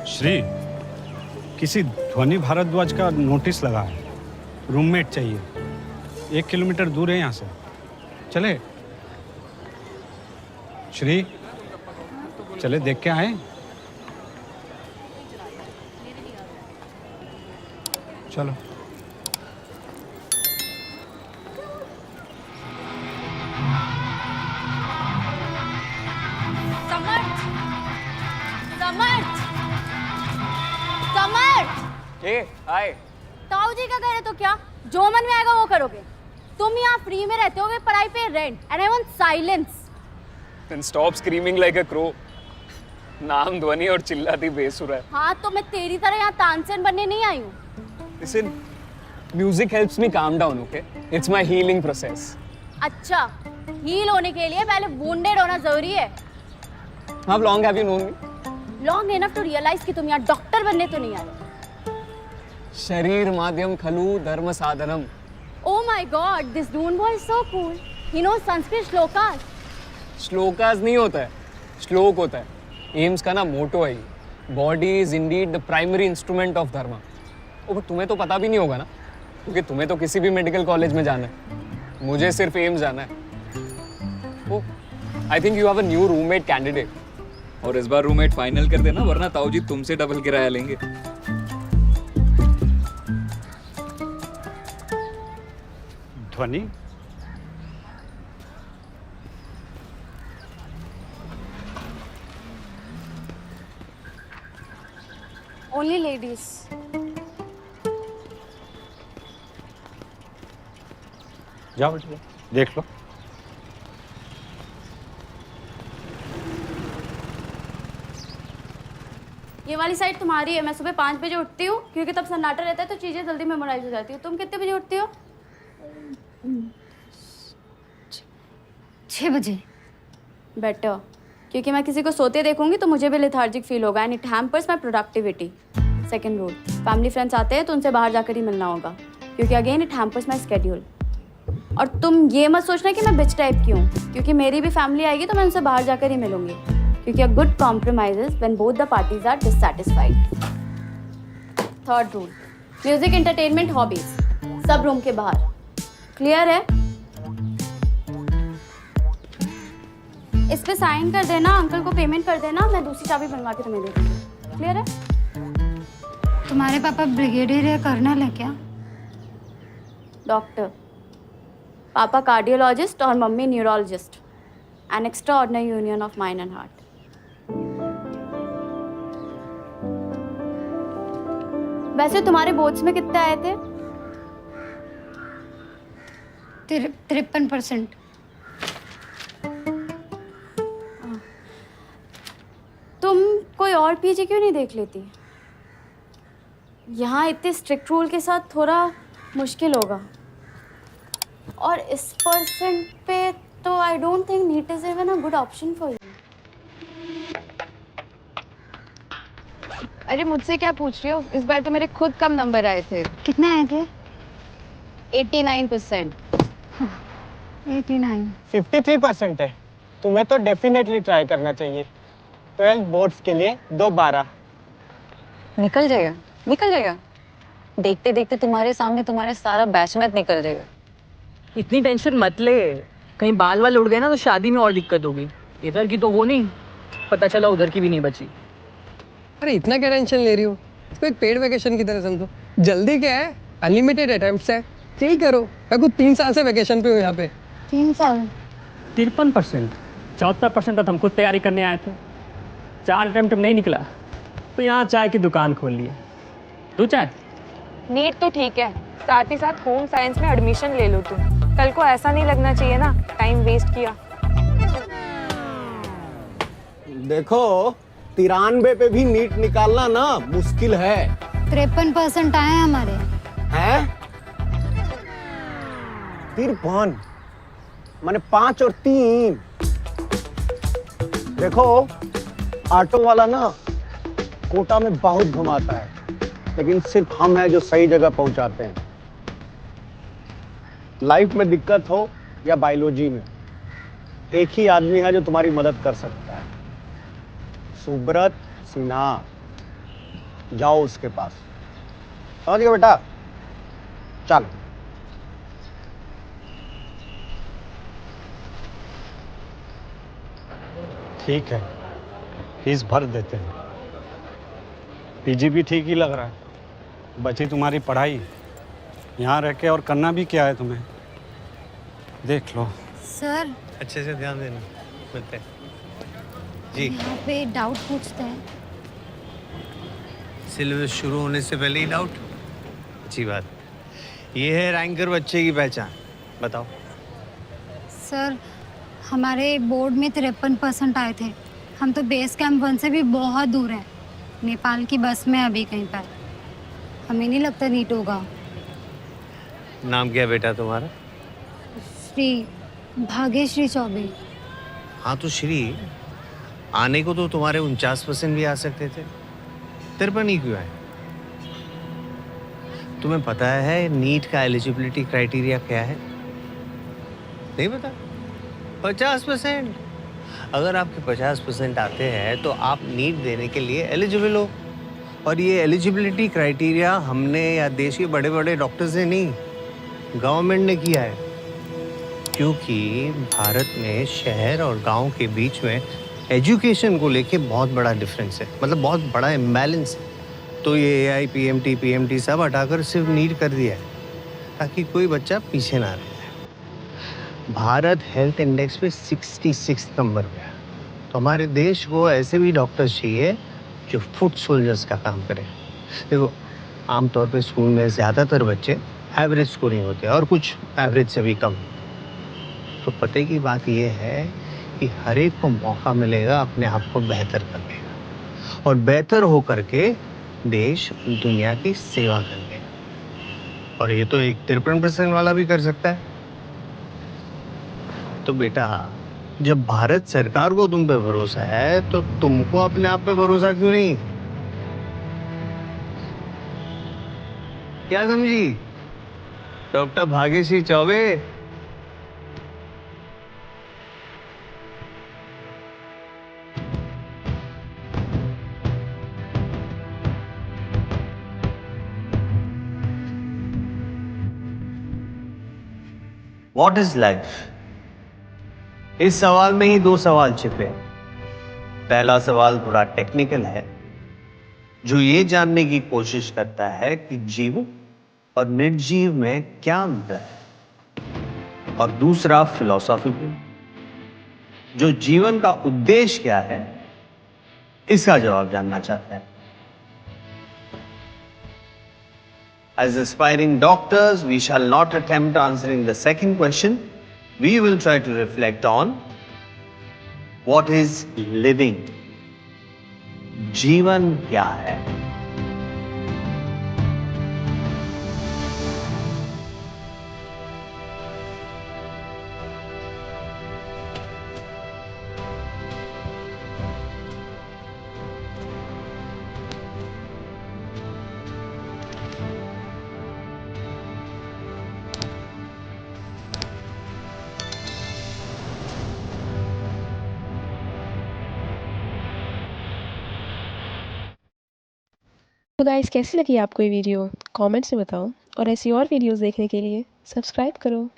श्री, किसी ध्वनि भारद्वाज का नोटिस लगा है, रूममेट चाहिए। 1 किलोमीटर दूर है यहाँ से, चले? श्री, चले देख के आए। चलो। समर्थ, समर्थ, समर्थ। हाय। ताऊ जी का कह रहे तो क्या, जो मन में आएगा वो करोगे। तुम यहाँ फ्री में रहते होगे, पढ़ाई पे rent, and I want silence. Then stop screaming like a crow. नाम ध्वनि और चिल्लाती बेसुरा है। हाँ तो मैं तेरी तरह यहाँ तानसेन बनने नहीं आई हूँ। Listen, music helps me calm down, okay? It's my healing process. अच्छा, हील होने के लिए पहले wounded होना जरूरी है। How long have you known me? Long enough to realize कि तुम यहाँ डॉक्टर बनने तो नहीं आए। शरीर माध्यम खलु धर्म साधनम। Oh my God, this Dune boy is so cool. He knows Sanskrit shlokas. Shlokas नहीं होता है, श्लोक होता है। एम्स का ना मोटो है, body is Indeed the primary instrument of धर्म। और तुम्हें तो पता भी नहीं होगा ना, क्योंकि तुम्हें तो किसी भी मेडिकल कॉलेज में जाना है, मुझे सिर्फ एम्स जाना है। I think you have a new roommate candidate. और इस बार रूममेट फाइनल कर देना, वरना ताऊ जी तुमसे डबल किराया लेंगे। ध्वनि, Only ladies. जाओ बेटा, देख लो। ये वाली साइड तुम्हारी है। मैं सुबह 5 बजे उठती हूँ क्योंकि तब सन्नाटा रहता है तो चीजें जल्दी मेमोराइज हो जाती है। तुम कितने बजे उठती हो? 6 बजे। बेटर, क्योंकि मैं किसी को सोते देखूंगी तो मुझे भी लेथार्जिक फील होगा and it hampers my productivity. Second rule, family friends आते हैं तो उनसे बाहर जाकर ही मिलना होगा, क्योंकि again it hampers my schedule. और तुम ये मत सोचना कि मैं बिच टाइप की हूँ, क्योंकि मेरी भी फैमिली आएगी तो मैं उनसे बाहर जाकर ही मिलूंगी, क्योंकि a good compromise is when both the parties are dissatisfied. Third rule, music, entertainment, hobbies सब रूम के बाहर। क्लियर है? इस पे साइन कर देना, अंकल को पेमेंट कर देना, मैं दूसरी चाबी बनवा के तुम्हें दे दूंगी। क्लियर है? तुम्हारे पापा ब्रिगेडियर या कर्नल है क्या? डॉक्टर। पापा कार्डियोलॉजिस्ट और mummy neurologist. An extra ordinary union of mind and heart. वैसे तुम्हारे बोर्ड्स में कितने आए थे? 53%। तुम कोई और पीजी क्यों नहीं देख लेती? यहाँ इतने स्ट्रिक्ट रूल के साथ थोड़ा मुश्किल होगा, और इस परसेंट पे तो I don't think NEET is even a good option for you. अरे मुझसे क्या पूछ रही हो? इस बार तो मेरे खुद कम नंबर आए थे। कितने आए थे? 89%। 89। 53% है। तुम्हें तो डेफिनेटली ट्राई करना चाहिए। 12 बोर्ड्स के लिए 2-12। निकल जाएगा, निकल जाएगा। देखते देखते तुम्हारे सामने तुम्हारे सारा बैचमेट निकल जाएगा। इतनी टेंशन मत ले, कहीं बाल वाल उड़ गए ना तो शादी में और दिक्कत होगी। इधर की तो वो नहीं, पता चला उधर की भी नहीं बची। अरे इतना क्या टेंशन ले रही हो? इसको एक पेड वेकेशन की तरह समझो। जल्दी क्या है, अनलिमिटेड अटेम्प्ट्स है, यही करो। मैं खुद 3 साल से वेकेशन पे हूँ यहाँ पे। 3 साल। 53%। 74% तो हम खुद तैयारी करने आए थे। 4 अटेम्प्ट नहीं निकला तो यहाँ चाय की दुकान खोल ली है। दो चाय। नीट तो ठीक है, साथ ही साथ होम साइंस में एडमिशन ले लो तुम। कल को ऐसा नहीं लगना चाहिए ना टाइम वेस्ट किया। देखो 93 पे भी नीट निकालना ना मुश्किल है। 53% आए हैं हमारे। हैं? 53 माने 5 और 3। देखो ऑटो वाला ना कोटा में बहुत घुमाता है, लेकिन सिर्फ हम हैं जो सही जगह पहुंचाते हैं। लाइफ में दिक्कत हो या बायोलॉजी में, एक ही आदमी है जो तुम्हारी मदद कर सकता है, सुब्रत सिन्हा। जाओ उसके पास। समझ गए बेटा? चलो। ठीक है, फीस भर देते हैं। पीजी भी ठीक ही लग रहा है। बची तुम्हारी पढ़ाई। यहाँ रह के और करना भी क्या है तुम्हें? देख लो। सर अच्छे से ध्यान देना। मिलते हैं जी। यहाँ पे डाउट पूछते हैं। सिलेबस शुरू होने से पहले ही डाउट? अच्छी बात। ये है रैंकर बच्चे की पहचान। बताओ। सर हमारे बोर्ड में 53% आए थे। हम तो बेस कैंप 1 से भी बहुत दूर हैं। नेपाल की बस में अभी कहीं पर। हमें नहीं लगता नीट होगा। नाम क्या बेटा तुम्हारा? श्री भाग्यश्री चौबे। हाँ तो श्री, आने को तो तुम्हारे 49% भी आ सकते थे। 53 ही क्यों आए? तुम्हें पता है नीट का एलिजिबिलिटी क्राइटेरिया क्या है? नहीं पता? 50%। अगर आपके 50% आते हैं तो आप नीट देने के लिए एलिजिबल हो। और ये एलिजिबिलिटी क्राइटेरिया हमने या देश के बड़े बड़े डॉक्टर्स ने नहीं, गवर्नमेंट ने किया है। क्योंकि भारत में शहर और गांव के बीच में एजुकेशन को लेके बहुत बड़ा डिफरेंस है, मतलब बहुत बड़ा इम्बैलेंस है। तो ये एआई, पीएमटी सब हटाकर सिर्फ नीट कर दिया है ताकि कोई बच्चा पीछे ना रहे। भारत हेल्थ इंडेक्स पे 66 नंबर पे है। तो हमारे देश को ऐसे भी डॉक्टर्स चाहिए जो फुट सोल्जर्स का काम करें। देखो, आमतौर पे स्कूल में ज़्यादातर बच्चे एवरेज स्कोरिंग होते हैं और कुछ एवरेज से भी कम। तो पते की बात यह है कि हर एक को मौका मिलेगा अपने आप को बेहतर करने का, और बेहतर हो करके देश दुनिया की सेवा करने का। और ये तो एक 53% वाला भी कर सकता है। तो बेटा, जब भारत सरकार को तुम पे भरोसा है तो तुमको अपने आप पे भरोसा क्यों नहीं? क्या समझी doctor Bhagyashree Choubey? What is life? इस सवाल में ही 2 सवाल छिपे हैं। पहला सवाल थोड़ा टेक्निकल है, जो ये जानने की कोशिश करता है कि जीव और निर्जीव में क्या अंतर है। और दूसरा फिलॉसॉफिकल, जो जीवन का उद्देश्य क्या है, इसका जवाब जानना चाहता है। As aspiring doctors, we shall not attempt answering the second question. We will try to reflect on what is living. जीवन क्या है? तो गाइस, कैसी लगी आपको ये वीडियो? कमेंट्स में बताओ, और ऐसी और वीडियोस देखने के लिए सब्सक्राइब करो।